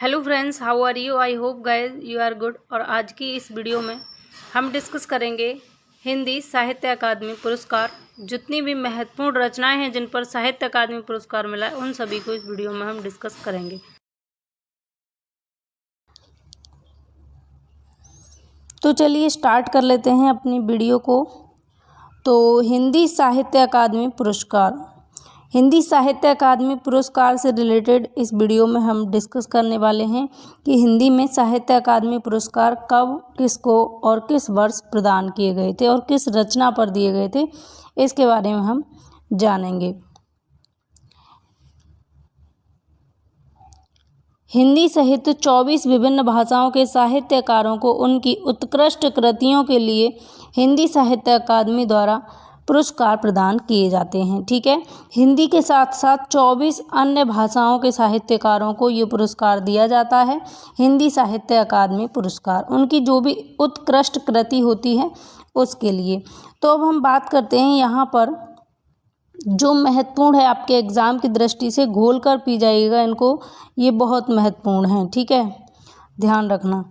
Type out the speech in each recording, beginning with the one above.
Hello friends, how are you? I hope guys you are good. और आज की इस वीडियो में हम डिस्कस करेंगे हिंदी साहित्य अकादमी पुरस्कार। जितनी भी महत्वपूर्ण रचनाएं हैं जिन पर साहित्य अकादमी पुरस्कार मिला है, उन सभी को इस वीडियो में हम डिस्कस करेंगे। तो चलिए स्टार्ट कर लेते हैं अपनी वीडियो को। तो हिंदी साहित्य अकादमी पुरस्कार, हिंदी साहित्य अकादमी पुरस्कार से रिलेटेड इस वीडियो में हम डिस्कस करने वाले हैं कि हिंदी में साहित्य अकादमी पुरस्कार कब, किसको और किस वर्ष प्रदान किए गए थे और किस रचना पर दिए गए थे, इसके बारे में हम जानेंगे। हिंदी सहित 24 विभिन्न भाषाओं के साहित्यकारों को उनकी उत्कृष्ट कृतियों के लिए हिंदी साहित्य अकादमी द्वारा पुरस्कार प्रदान किए जाते हैं। ठीक है, हिंदी के साथ साथ 24 अन्य भाषाओं के साहित्यकारों को ये पुरस्कार दिया जाता है, हिंदी साहित्य अकादमी पुरस्कार, उनकी जो भी उत्कृष्ट कृति होती है उसके लिए। तो अब हम बात करते हैं यहाँ पर जो महत्वपूर्ण है, आपके एग्ज़ाम की दृष्टि से घोल कर पी जाइएगा इनको, ये बहुत महत्वपूर्ण है। ठीक है, ध्यान रखना।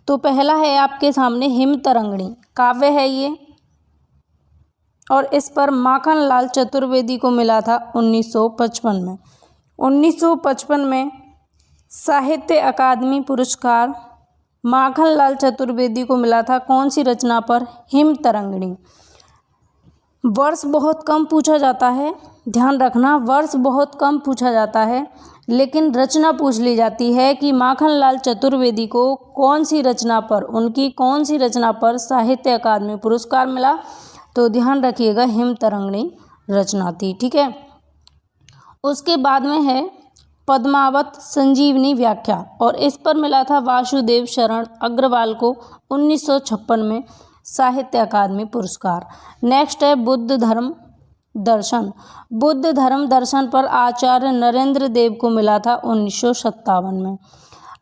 तो पहला है आपके सामने हिम तरंगिणी, काव्य है ये, और इस पर माखनलाल चतुर्वेदी को मिला था 1955 में। 1955 में साहित्य अकादमी पुरस्कार माखनलाल चतुर्वेदी को मिला था। कौन सी रचना पर? हिम तरंगिणी। वर्ष बहुत कम पूछा जाता है, ध्यान रखना, वर्ष बहुत कम पूछा जाता है, लेकिन रचना पूछ ली जाती है कि माखनलाल चतुर्वेदी को कौन सी रचना पर, उनकी कौन सी रचना पर साहित्य अकादमी पुरस्कार मिला। तो ध्यान रखिएगा, हिम तरंगिणी रचना थी। ठीक है, उसके बाद में है पद्मावत संजीवनी व्याख्या, और इस पर मिला था वासुदेव शरण अग्रवाल को 1956 में साहित्य अकादमी पुरस्कार। नेक्स्ट है बुद्ध धर्म दर्शन। बुद्ध धर्म दर्शन पर आचार्य नरेंद्र देव को मिला था 1957 में।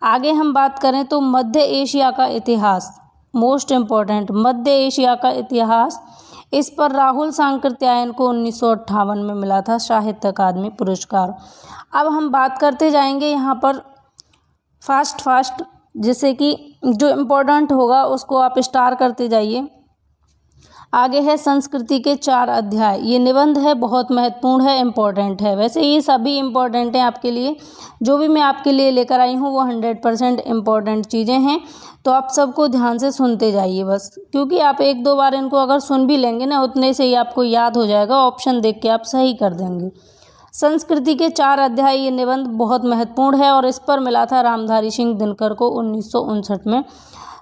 आगे हम बात करें तो मध्य एशिया का इतिहास, मोस्ट इम्पोर्टेंट, मध्य एशिया का इतिहास, इस पर राहुल सांकृत्यायन को 1958 में मिला था साहित्य अकादमी पुरस्कार। अब हम बात करते जाएंगे यहाँ पर फास्ट, जैसे कि जो इम्पोर्टेंट होगा उसको आप स्टार करते जाइए। आगे है संस्कृति के 4 अध्याय, ये निबंध है, बहुत महत्वपूर्ण है, इम्पोर्टेंट है। वैसे ये सभी इम्पोर्टेंट हैं आपके लिए, जो भी मैं आपके लिए लेकर आई हूँ वो 100% इम्पोर्टेंट चीज़ें हैं। तो आप सबको ध्यान से सुनते जाइए बस, क्योंकि आप 1-2 बार इनको अगर सुन भी लेंगे ना, उतने से ही आपको याद हो जाएगा, ऑप्शन देख के आप सही कर देंगे। संस्कृति के 4 अध्याय, ये निबंध बहुत महत्वपूर्ण है और इस पर मिला था रामधारी सिंह दिनकर को 1959 में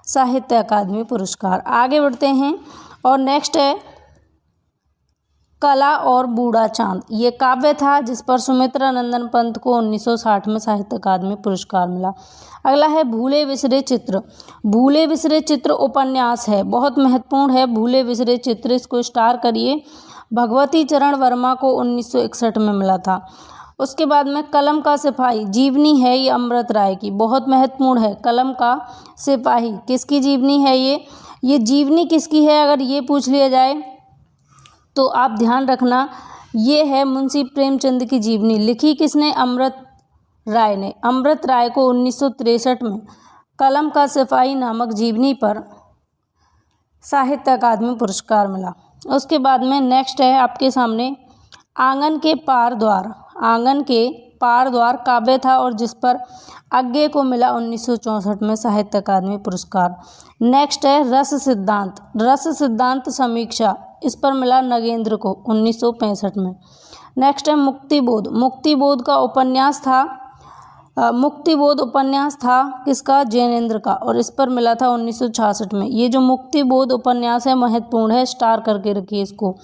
साहित्य अकादमी पुरस्कार। आगे बढ़ते हैं और नेक्स्ट है कला और बूढ़ा चांद, ये काव्य था जिस पर सुमित्रा नंदन पंत को 1960 में साहित्य अकादमी पुरस्कार मिला। अगला है भूले बिसरे चित्र। भूले बिसरे चित्र उपन्यास है, बहुत महत्वपूर्ण है भूले बिसरे चित्र, इसको स्टार करिए। भगवती चरण वर्मा को 1961 में मिला था। उसके बाद में कलम का सिपाही, जीवनी है ये अमृत राय की, बहुत महत्वपूर्ण है। कलम का सिपाही किसकी जीवनी है? ये जीवनी किसकी है अगर ये पूछ लिया जाए तो आप ध्यान रखना, ये है मुंशी प्रेमचंद की जीवनी। लिखी किसने? अमृत राय ने। अमृत राय को 1963 में कलम का सिपाही नामक जीवनी पर साहित्य अकादमी पुरस्कार मिला। उसके बाद में नेक्स्ट है आपके सामने आंगन के पार द्वार। आंगन के पार द्वार काव्य था और जिस पर अज्ञे को मिला 1964 में साहित्य अकादमी पुरस्कार। नेक्स्ट है रस सिद्धांत। रस सिद्धांत समीक्षा, इस पर मिला नगेंद्र को 1965 में। नेक्स्ट है मुक्तिबोध। मुक्तिबोध का उपन्यास था, मुक्तिबोध उपन्यास था किसका? जैनेन्द्र का, और इस पर मिला था 1966 में। ये जो मुक्तिबोध उपन्यास है महत्वपूर्ण है, स्टार करके रखिए इसको।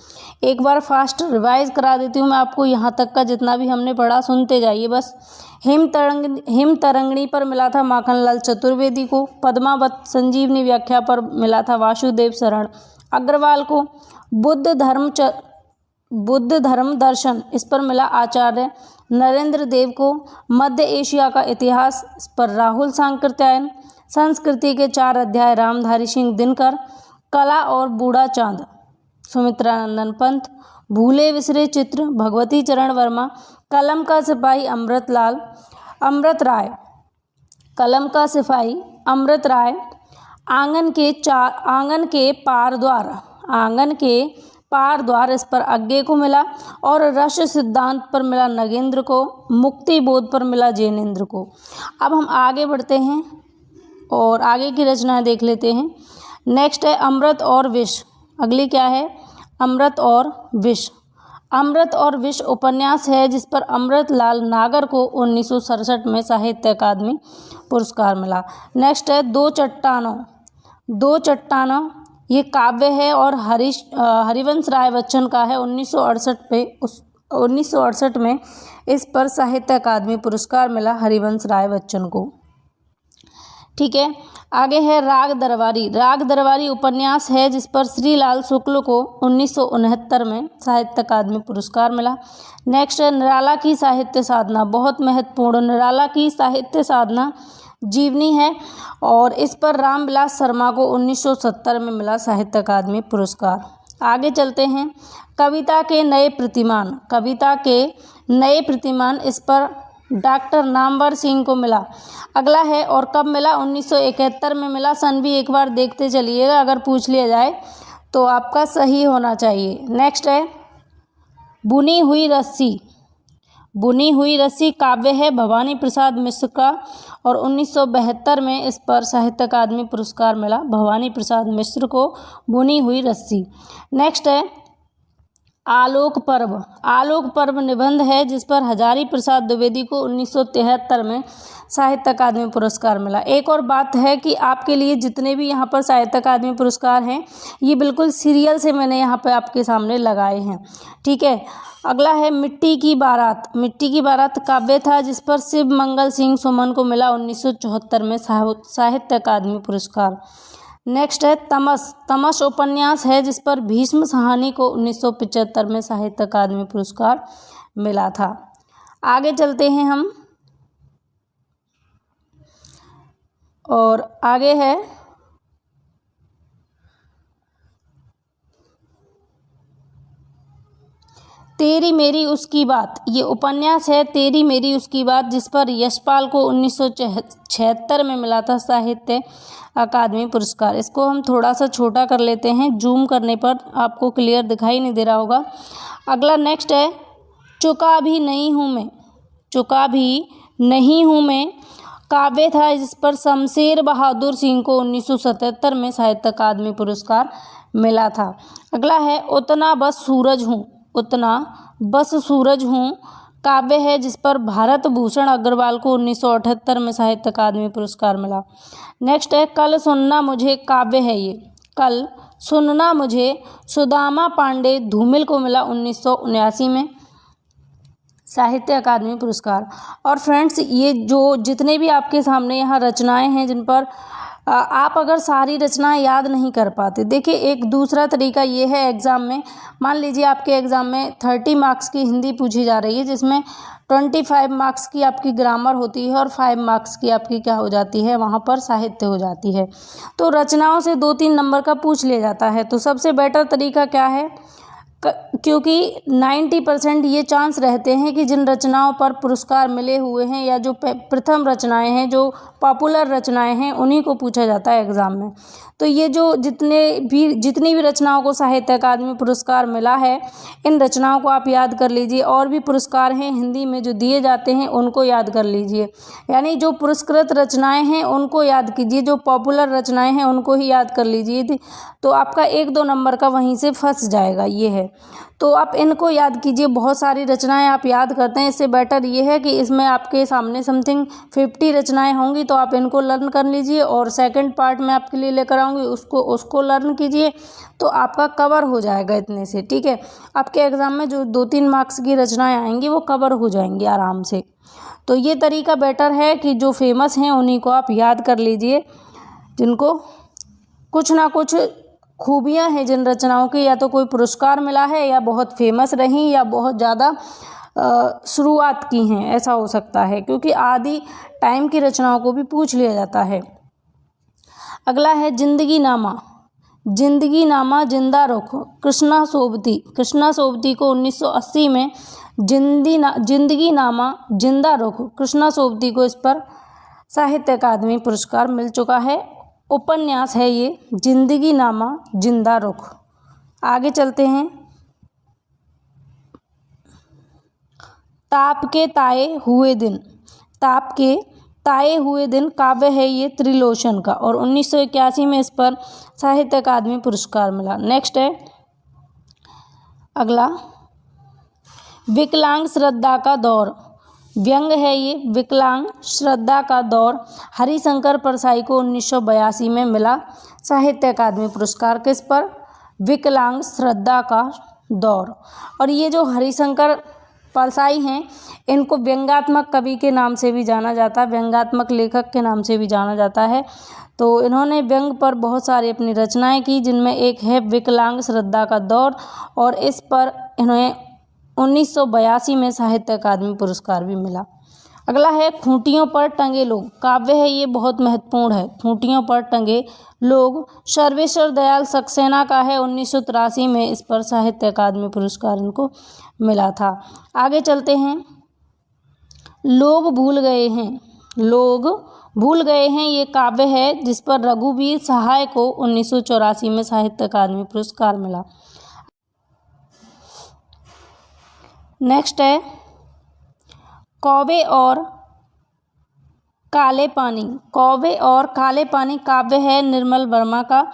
एक बार फास्ट रिवाइज करा देती हूँ मैं आपको, यहाँ तक का जितना भी हमने पढ़ा सुनते जाइए बस। हिम तरंगिणी पर मिला था माखनलाल चतुर्वेदी को। पद्मावत संजीवनी व्याख्या पर मिला था वासुदेव शरण अग्रवाल को। बुद्ध धर्म दर्शन, इस पर मिला आचार्य नरेंद्र देव को। मध्य एशिया का इतिहास, इस पर राहुल सांकृत्यायन। संस्कृति के 4 अध्याय रामधारी सिंह दिनकर। कला और बूढ़ा चांद सुमित्रा नंदन पंत। भूले बिसरे चित्र भगवती चरण वर्मा। कलम का सिपाही अमृत राय। कलम का सिपाही, अमृत राय, आंगन के पार द्वार इस पर अज्ञे को मिला, और रस सिद्धांत पर मिला नगेंद्र को, मुक्ति बोध पर मिला जैनेन्द्र को। अब हम आगे बढ़ते हैं और आगे की रचना देख लेते हैं। नेक्स्ट है अमृत और विष। अगली क्या है? अमृत और विष। अमृत और विष उपन्यास है जिस पर अमृतलाल नागर को 1967 में साहित्य अकादमी पुरस्कार मिला। नेक्स्ट है दो चट्टानों, ये काव्य है और हरिवंश राय बच्चन का है। 1968 में इस पर साहित्य अकादमी पुरस्कार मिला हरिवंश राय बच्चन को। ठीक है, आगे है राग दरबारी उपन्यास है जिस पर श्रीलाल शुक्ल को 1969 में साहित्य अकादमी पुरस्कार मिला। नेक्स्ट है निराला की साहित्य साधना, बहुत महत्वपूर्ण। निराला की साहित्य साधना जीवनी है और इस पर रामविलास शर्मा को 1970 में मिला साहित्य अकादमी पुरस्कार। आगे चलते हैं। कविता के नए प्रतिमान इस पर डॉक्टर नामवर सिंह को मिला। अगला है और कब मिला? 1971 में मिला। सन भी एक बार देखते चलिएगा, अगर पूछ लिया जाए तो आपका सही होना चाहिए। नेक्स्ट है बुनी हुई रस्सी काव्य है भवानी प्रसाद मिश्र का और 1972 में इस पर साहित्य अकादमी पुरस्कार मिला भवानी प्रसाद मिश्र को, बुनी हुई रस्सी। नेक्स्ट है आलोक पर्व निबंध है जिस पर हजारी प्रसाद द्विवेदी को 1973 में साहित्य अकादमी पुरस्कार मिला। एक और बात है कि आपके लिए जितने भी यहाँ पर साहित्य अकादमी पुरस्कार हैं ये बिल्कुल सीरियल से मैंने यहाँ पर आपके सामने लगाए हैं। ठीक है, अगला है मिट्टी की बारात काव्य था जिस पर शिव मंगल सिंह सुमन को मिला 1974 में साहित्य अकादमी पुरस्कार। नेक्स्ट है तमस उपन्यास है जिस पर भीष्म साहनी को 1975 में साहित्य अकादमी पुरस्कार मिला था। आगे चलते हैं हम और आगे है तेरी मेरी उसकी बात। ये उपन्यास है तेरी मेरी उसकी बात जिस पर यशपाल को 1976 में मिला था साहित्य अकादमी पुरस्कार। इसको हम थोड़ा सा छोटा कर लेते हैं, जूम करने पर आपको क्लियर दिखाई नहीं दे रहा होगा। अगला नेक्स्ट है चुका भी नहीं हूँ मैं काव्य था जिस पर शमशेर बहादुर सिंह को 1977 में साहित्य अकादमी पुरस्कार मिला था। अगला है उतना बस सूरज हूँ काव्य है जिस पर भारत भूषण अग्रवाल को 1978 में साहित्य अकादमी पुरस्कार मिला। नेक्स्ट है कल सुनना मुझे काव्य है, ये कल सुनना मुझे सुदामा पांडे धूमिल को मिला 1979 में साहित्य अकादमी पुरस्कार। और फ्रेंड्स ये जो जितने भी आपके सामने यहाँ रचनाएं हैं जिन पर आप अगर सारी रचनाएं याद नहीं कर पाते, देखिए एक दूसरा तरीका ये है एग्ज़ाम में, मान लीजिए आपके एग्ज़ाम में 30 मार्क्स की हिंदी पूछी जा रही है जिसमें 25 मार्क्स की आपकी ग्रामर होती है और 5 मार्क्स की आपकी क्या हो जाती है, वहाँ पर साहित्य हो जाती है। तो रचनाओं से 2-3 नंबर का पूछ लिया जाता है। तो सबसे बेटर तरीका क्या है, क्योंकि 90% ये चांस रहते हैं कि जिन रचनाओं पर पुरस्कार मिले हुए हैं या जो प्रथम रचनाएं हैं, जो पॉपुलर रचनाएं हैं, उन्हीं को पूछा जाता है एग्ज़ाम में। तो ये जो जितनी भी रचनाओं को साहित्य अकादमी पुरस्कार मिला है, इन रचनाओं को आप याद कर लीजिए। और भी पुरस्कार हैं हिंदी में जो दिए जाते हैं उनको याद कर लीजिए, यानी जो पुरस्कृत रचनाएं हैं उनको याद कीजिए, जो पॉपुलर रचनाएं हैं उनको ही याद कर लीजिए। तो आपका 1-2 नंबर का वहीं से फंस जाएगा, ये है। तो आप इनको याद कीजिए। बहुत सारी रचनाएं आप याद करते हैं, इससे बेटर ये है कि इसमें आपके सामने समथिंग 50 रचनाएं होंगी, तो आप इनको लर्न कर लीजिए और सेकंड पार्ट में आपके लिए लेकर आऊँगी, उसको लर्न कीजिए, तो आपका कवर हो जाएगा इतने से। ठीक है, आपके एग्ज़ाम में जो 2-3 मार्क्स की रचनाएं आएंगी वो कवर हो जाएंगी आराम से। तो ये तरीका बेटर है कि जो फेमस हैं उन्हीं को आप याद कर लीजिए, जिनको कुछ ना कुछ खूबियाँ हैं जिन रचनाओं की, या तो कोई पुरस्कार मिला है या बहुत फेमस रहीं या बहुत ज़्यादा शुरुआत की हैं, ऐसा हो सकता है, क्योंकि आदि टाइम की रचनाओं को भी पूछ लिया जाता है। अगला है जिंदगी नामा जिंदा रुख कृष्णा सोबती को 1980 में जिंदगी नामा जिंदा रुख कृष्णा सोबती को इस पर साहित्य अकादमी पुरस्कार मिल चुका है। उपन्यास है ये जिंदगी नामा जिंदा रुख। आगे चलते हैं। ताप के ताए हुए दिन, ताप के ताए हुए दिन काव्य है ये त्रिलोचन का, और 1981 में इस पर साहित्य अकादमी पुरस्कार मिला। नेक्स्ट है अगला, विकलांग श्रद्धा का दौर, व्यंग है ये विकलांग श्रद्धा का दौर, हरिशंकर परसाई को 1982 में मिला साहित्य अकादमी पुरस्कार। किस पर? विकलांग श्रद्धा का दौर। और ये जो हरिशंकर परसाई हैं, इनको व्यंग्यात्मक कवि के नाम से भी जाना जाता है, व्यंग्यात्मक लेखक के नाम से भी जाना जाता है। तो इन्होंने व्यंग पर बहुत सारी अपनी रचनाएं की, जिनमें एक है विकलांग श्रद्धा का दौर, और इस पर इन्हें 1982 में साहित्य अकादमी पुरस्कार भी मिला। अगला है खूंटियों पर टंगे लोग, काव्य है ये बहुत महत्वपूर्ण है। खूंटियों पर टंगे लोग सर्वेश्वर दयाल सक्सेना का है, 1983 में इस पर साहित्य अकादमी पुरस्कार इनको मिला था। आगे चलते हैं। लोग भूल गए हैं, लोग भूल गए हैं ये काव्य है जिस पर रघुवीर सहाय को 1984 में साहित्य अकादमी पुरस्कार मिला। नेक्स्ट है कौवे और काले पानी, कौवे और काले पानी काव्य है निर्मल वर्मा का,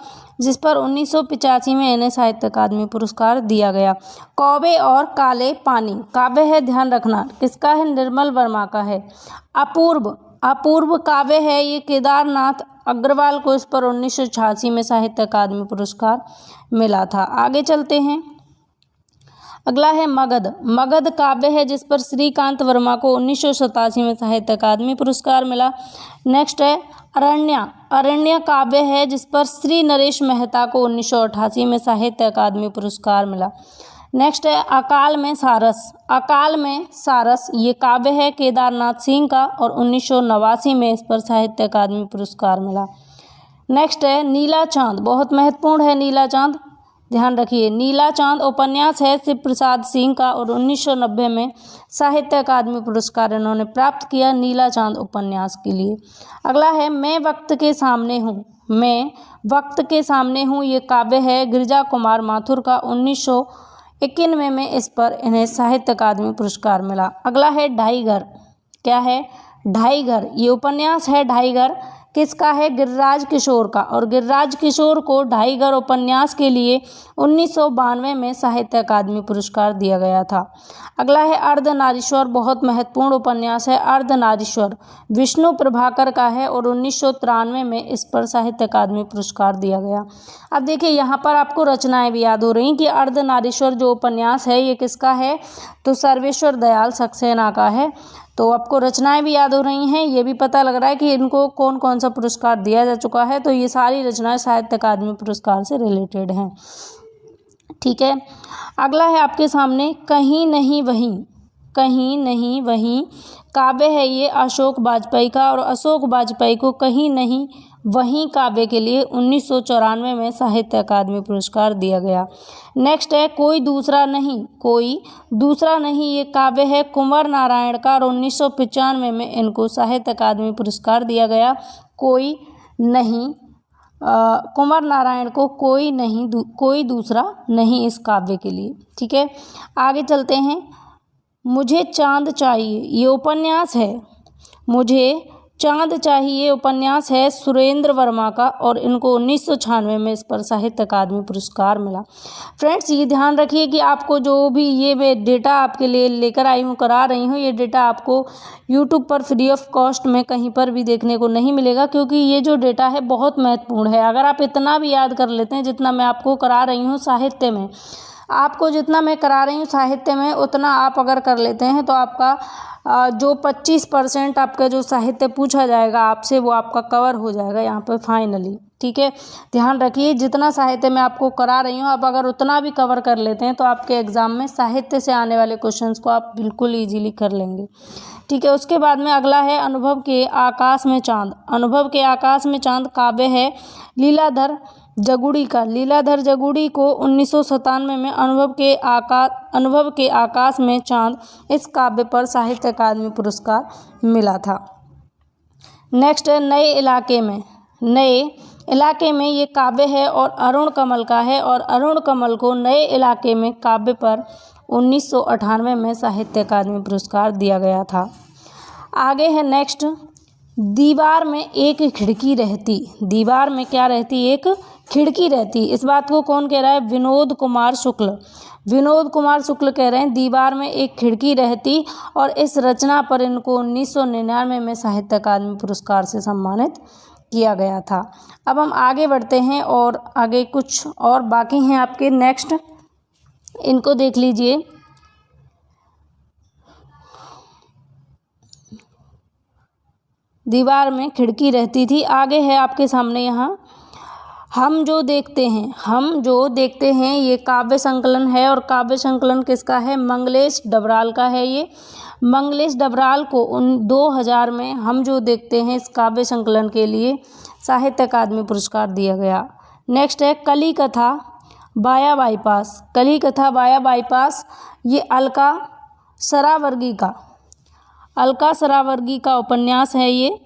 जिस पर 1985 में इन्हें साहित्य अकादमी पुरस्कार दिया गया। कौवे और काले पानी काव्य है, ध्यान रखना किसका है? निर्मल वर्मा का है। अपूर्व, अपूर्व काव्य है ये केदारनाथ अग्रवाल को, इस पर 1986 में साहित्य अकादमी पुरस्कार मिला था। आगे चलते हैं। अगला है मगध, मगध काव्य है जिस पर श्रीकांत वर्मा को 1987 में साहित्य अकादमी पुरस्कार मिला। नेक्स्ट है अरण्या, अरण्य काव्य है जिस पर श्री नरेश मेहता को 1988 में साहित्य अकादमी पुरस्कार मिला। नेक्स्ट है अकाल में सारस, अकाल में सारस ये काव्य है केदारनाथ सिंह का, और 1989 में इस पर साहित्य अकादमी पुरस्कार मिला। नेक्स्ट है नीला चांद, बहुत महत्वपूर्ण है नीला चांद, ध्यान रखिए। नीला चांद उपन्यास है शिव प्रसाद सिंह का, और 1990 में साहित्य अकादमी पुरस्कार इन्होंने प्राप्त किया नीला चांद उपन्यास के लिए। अगला है मैं वक्त के सामने हूँ, मैं वक्त के सामने हूँ ये काव्य है गिरिजा कुमार माथुर का, 1991 में इस पर इन्हें साहित्य अकादमी पुरस्कार मिला। अगला है ढाई घर, क्या है? ढाई घर ये उपन्यास है, ढाई घर किसका है? गिरिराज किशोर का, और गिरिराज किशोर को ढाई घर उपन्यास के लिए 1992 में साहित्य अकादमी पुरस्कार दिया गया था। अगला है अर्धनारीश्वर, बहुत महत्वपूर्ण उपन्यास है अर्धनारीश्वर, विष्णु प्रभाकर का है, और 1993 में इस पर साहित्य अकादमी पुरस्कार दिया गया। अब देखिए यहाँ पर आपको रचनाएं भी याद हो रही कि अर्धनारीश्वर जो उपन्यास है ये किसका है? तो सर्वेश्वर दयाल सक्सेना का है। तो आपको रचनाएं भी याद हो रही हैं, ये भी पता लग रहा है कि इनको कौन कौन सा पुरस्कार दिया जा चुका है। तो ये सारी रचनाएं साहित्य अकादमी पुरस्कार से रिलेटेड हैं, ठीक है। अगला है आपके सामने कहीं नहीं वहीं, कहीं नहीं वहीं काव्य है ये अशोक वाजपेयी का, और अशोक वाजपेयी को कहीं नहीं वहीं काव्य के लिए 1994 में साहित्य अकादमी पुरस्कार दिया गया। नेक्स्ट है कोई दूसरा नहीं, कोई दूसरा नहीं ये काव्य है कुंवर नारायण का, और 1995 में इनको साहित्य अकादमी पुरस्कार दिया गया। कोई नहीं, कुंवर नारायण को कोई नहीं, कोई दूसरा नहीं इस काव्य के लिए, ठीक है। आगे चलते हैं। मुझे चांद चाहिए ये उपन्यास है, मुझे चांद चाहिए उपन्यास है सुरेंद्र वर्मा का, और इनको 1996 में इस पर साहित्य अकादमी पुरस्कार मिला। फ्रेंड्स ये ध्यान रखिए कि आपको जो भी ये मैं डेटा आपके लिए लेकर आई हूँ, करा रही हूँ, ये डेटा आपको यूट्यूब पर फ्री ऑफ कॉस्ट में कहीं पर भी देखने को नहीं मिलेगा, क्योंकि ये जो डेटा है बहुत महत्वपूर्ण है। अगर आप इतना भी याद कर लेते हैं जितना मैं आपको करा रही हूँ साहित्य में, आपको जितना मैं करा रही हूँ साहित्य में उतना आप अगर कर लेते हैं तो आपका जो 25% आपका जो साहित्य पूछा जाएगा आपसे वो आपका कवर हो जाएगा यहाँ पर फाइनली, ठीक है। ध्यान रखिए जितना साहित्य मैं आपको करा रही हूँ आप अगर उतना भी कवर कर लेते हैं तो आपके एग्ज़ाम में साहित्य से आने वाले क्वेश्चंस को आप बिल्कुल ईजीली कर लेंगे, ठीक है। उसके बाद में अगला है अनुभव के आकाश में चांद। अनुभव के आकाश में चांद काव्य है लीलाधर जगुड़ी का। लीलाधर जगुड़ी को 1997 में अनुभव के आकाश में चांद इस काव्य पर साहित्य अकादमी पुरस्कार मिला था। नेक्स्ट है नए इलाके में। नए इलाके में ये काव्य है और अरुण कमल का है, और अरुण कमल को नए इलाके में काव्य पर 1998 में साहित्य अकादमी पुरस्कार दिया गया था। आगे है नेक्स्ट, दीवार में एक खिड़की रहती। दीवार में क्या रहती? एक खिड़की रहती। इस बात को कौन कह रहा है? विनोद कुमार शुक्ल। विनोद कुमार शुक्ल कह रहे हैं दीवार में एक खिड़की रहती, और इस रचना पर इनको 1999 में साहित्य अकादमी पुरस्कार से सम्मानित किया गया था। अब हम आगे बढ़ते हैं और आगे कुछ और बाकी हैं आपके। नेक्स्ट इनको देख लीजिए। दीवार में खिड़की रहती थी। आगे है आपके सामने यहाँ हम जो देखते हैं। हम जो देखते हैं ये काव्य संकलन है, और काव्य संकलन किसका है? मंगलेश डबराल का है। ये मंगलेश डबराल को 2000 में हम जो देखते हैं इस काव्य संकलन के लिए साहित्य अकादमी पुरस्कार दिया गया। नेक्स्ट है कली कथा बाया बाईपास। कली कथा बाया बाईपास ये अलका सरावर्गी का उपन्यास है। ये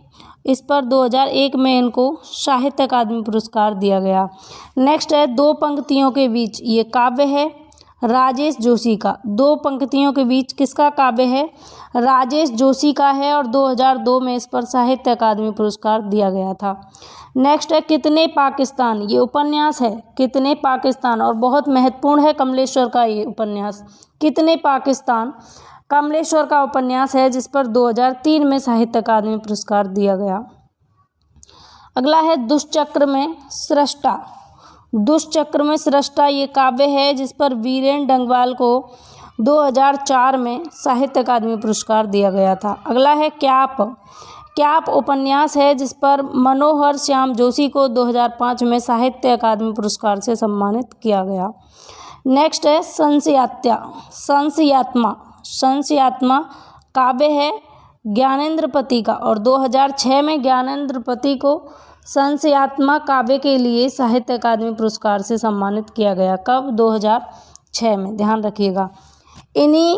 इस पर 2001 में इनको साहित्य अकादमी पुरस्कार दिया गया। नेक्स्ट है दो पंक्तियों के बीच। ये काव्य है राजेश जोशी का। दो पंक्तियों के बीच किसका काव्य है? राजेश जोशी का है, और 2002 में इस पर साहित्य अकादमी पुरस्कार दिया गया था। नेक्स्ट है कितने पाकिस्तान। ये उपन्यास है कितने पाकिस्तान, और बहुत महत्वपूर्ण है कमलेश्वर का ये उपन्यास। कितने पाकिस्तान कमलेश्वर का उपन्यास है, जिस पर 2003 में साहित्य अकादमी पुरस्कार दिया गया। अगला है दुष्चक्र में सृष्टा। दुष्चक्र में सृष्टा ये काव्य है, जिस पर वीरेन डंगवाल को 2004 में साहित्य अकादमी पुरस्कार दिया गया था। अगला है क्याप उपन्यास है, जिस पर मनोहर श्याम जोशी को 2005 में साहित्य अकादमी पुरस्कार से सम्मानित किया गया। नेक्स्ट है संशयात्मा काव्य है ज्ञानेंद्रपति का, और 2006 में ज्ञानेंद्रपति को संशयात्मा काव्य के लिए साहित्य अकादमी पुरस्कार से सम्मानित किया गया। कब? 2006 में, ध्यान रखिएगा। इन्हीं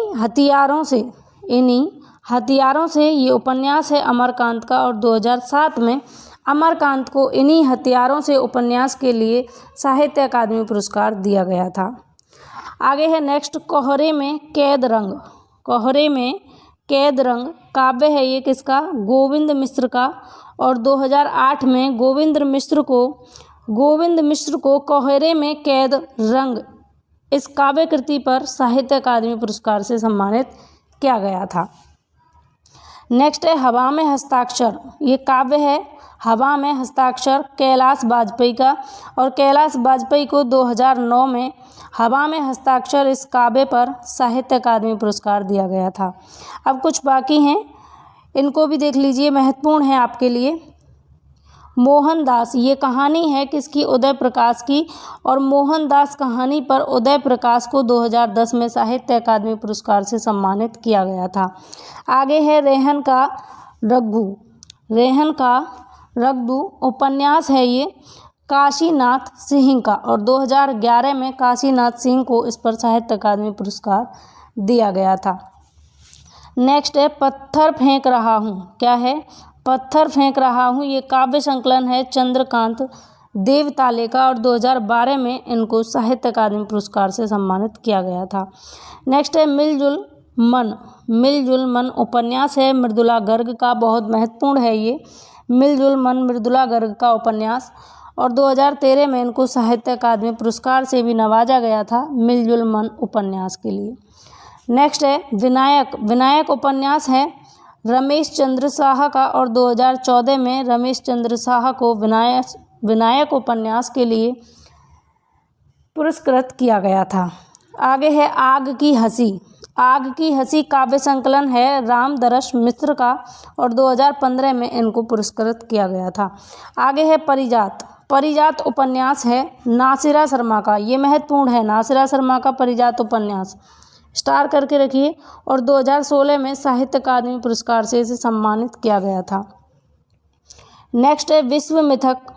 हथियारों से ये उपन्यास है अमरकांत का, और 2007 में अमरकांत को इन्हीं हथियारों से उपन्यास के लिए साहित्य अकादमी पुरस्कार दिया गया था। आगे है नेक्स्ट कोहरे में कैद रंग काव्य है। ये किसका? गोविंद मिश्र का, और 2008 में गोविंद मिश्र को कोहरे में कैद रंग इस काव्य कृति पर साहित्य अकादमी पुरस्कार से सम्मानित किया गया था। नेक्स्ट है हवा में हस्ताक्षर। ये काव्य है हवा में हस्ताक्षर कैलाश बाजपेयी का, और कैलाश बाजपेयी को 2009 में हवा में हस्ताक्षर इस काव्य पर साहित्य अकादमी पुरस्कार दिया गया था। अब कुछ बाकी हैं, इनको भी देख लीजिए, महत्वपूर्ण है आपके लिए। मोहनदास ये कहानी है किसकी? उदय प्रकाश की, और मोहनदास कहानी पर उदय प्रकाश को 2010 में साहित्य अकादमी पुरस्कार से सम्मानित किया गया था। आगे है रेहन का रघु उपन्यास है ये काशीनाथ सिंह का, और 2011 में काशीनाथ सिंह को इस पर साहित्य अकादमी पुरस्कार दिया गया था। नेक्स्ट है पत्थर फेंक रहा हूँ। क्या है? पत्थर फेंक रहा हूँ ये काव्य संकलन है चंद्रकांत देवताले का, और 2012 में इनको साहित्य अकादमी पुरस्कार से सम्मानित किया गया था। नेक्स्ट है मिलजुल मन उपन्यास है मृदुला गर्ग का, बहुत महत्वपूर्ण है ये मिलजुल मन मृदुला गर्ग का उपन्यास, और 2013 में इनको साहित्य अकादमी पुरस्कार से भी नवाजा गया था मिलजुल मन उपन्यास के लिए। नेक्स्ट है विनायक उपन्यास है रमेश चंद्र शाह का, और 2014 में रमेश चंद्र शाह को विनायक उपन्यास के लिए पुरस्कृत किया गया था। आगे है आग की हंसी काव्य संकलन है रामदरस मिश्र का, और 2015 में इनको पुरस्कृत किया गया था। आगे है परिजात उपन्यास है नासिरा शर्मा का, ये महत्वपूर्ण है, नासिरा शर्मा का परिजात उपन्यास स्टार करके रखिए, और 2016 में साहित्य अकादमी पुरस्कार से इसे सम्मानित किया गया था। नेक्स्ट है विश्वमिथक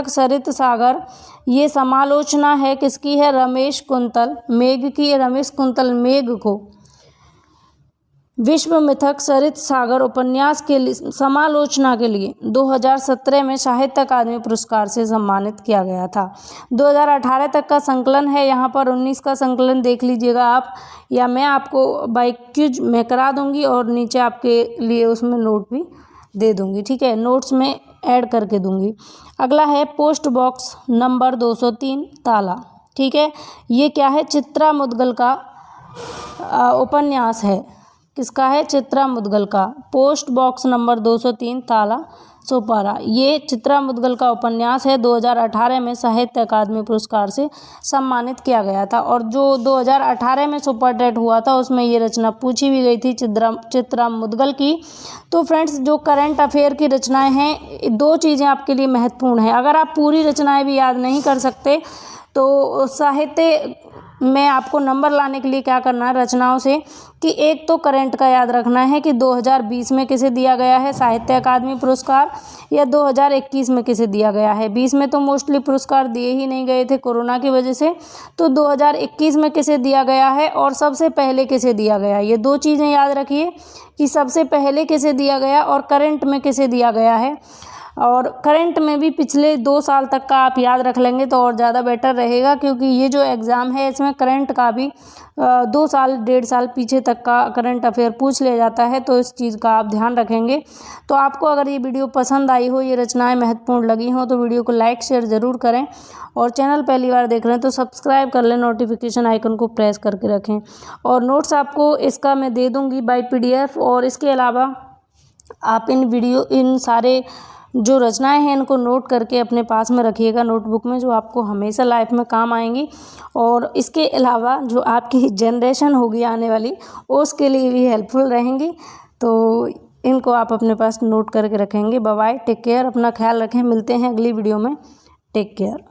सरित सागर ये समालोचना है किसकी है? रमेश कुंतल मेघ की। रमेश कुंतल मेघ को विश्व मिथक सरित सागर उपन्यास के लिए समालोचना के लिए 2017 में साहित्य अकादमी पुरस्कार से सम्मानित किया गया था। 2018 तक का संकलन है, यहाँ पर 19 का संकलन देख लीजिएगा आप, या मैं आपको बाय क्विज में करा दूंगी और नीचे आपके लिए उसमें नोट भी दे दूंगी, ठीक है, नोट्स में ऐड करके दूंगी। अगला है पोस्ट बॉक्स नंबर 203 ताला, ठीक है, ये क्या है, चित्रा मुद्गल का उपन्यास है। किसका है, चित्रा मुद्गल का। पोस्ट बॉक्स नंबर 203 ताला सोपारा, ये चित्रा मुद्गल का उपन्यास है। 2018 में साहित्य अकादमी पुरस्कार से सम्मानित किया गया था, और जो 2018 में सुपर टेट हुआ था उसमें ये रचना पूछी भी गई थी चित्रा मुद्गल की। तो फ्रेंड्स, जो करंट अफेयर की रचनाएं हैं, दो चीज़ें आपके लिए महत्वपूर्ण है। अगर आप पूरी रचनाएं भी याद नहीं कर सकते तो साहित्य में आपको नंबर लाने के लिए क्या करना है रचनाओं से, कि एक तो करंट का याद रखना है कि 2020 में किसे दिया गया है साहित्य अकादमी पुरस्कार, या 2021 में किसे दिया गया है। 20 में तो मोस्टली पुरस्कार दिए ही नहीं गए थे कोरोना की वजह से, तो 2021 में किसे दिया गया है और सबसे पहले किसे दिया गया। ये दो चीज़ें याद रखिए कि सबसे पहले किसे दिया गया और करंट में किसे दिया गया है। और करंट में भी पिछले 2 साल तक का आप याद रख लेंगे तो और ज़्यादा बेटर रहेगा, क्योंकि ये जो एग्ज़ाम है इसमें करंट का भी 2 साल 1.5 साल पीछे तक का करंट अफेयर पूछ लिया जाता है, तो इस चीज़ का आप ध्यान रखेंगे। तो आपको अगर ये वीडियो पसंद आई हो, ये रचनाएं महत्वपूर्ण लगी हो, तो वीडियो को लाइक शेयर ज़रूर करें, और चैनल पहली बार देख रहे हैं तो सब्सक्राइब कर लें, नोटिफिकेशन आइकन को प्रेस करके रखें। और नोट्स आपको इसका मैं दे दूँगी बाय PDF, और इसके अलावा आप इन सारे जो रचनाएं हैं इनको नोट करके अपने पास में रखिएगा नोटबुक में, जो आपको हमेशा लाइफ में काम आएंगी। और इसके अलावा जो आपकी जनरेशन होगी आने वाली, उसके लिए भी हेल्पफुल रहेंगी। तो इनको आप अपने पास नोट करके रखेंगे। बाय बाय, टेक केयर, अपना ख्याल रखें, मिलते हैं अगली वीडियो में, टेक केयर।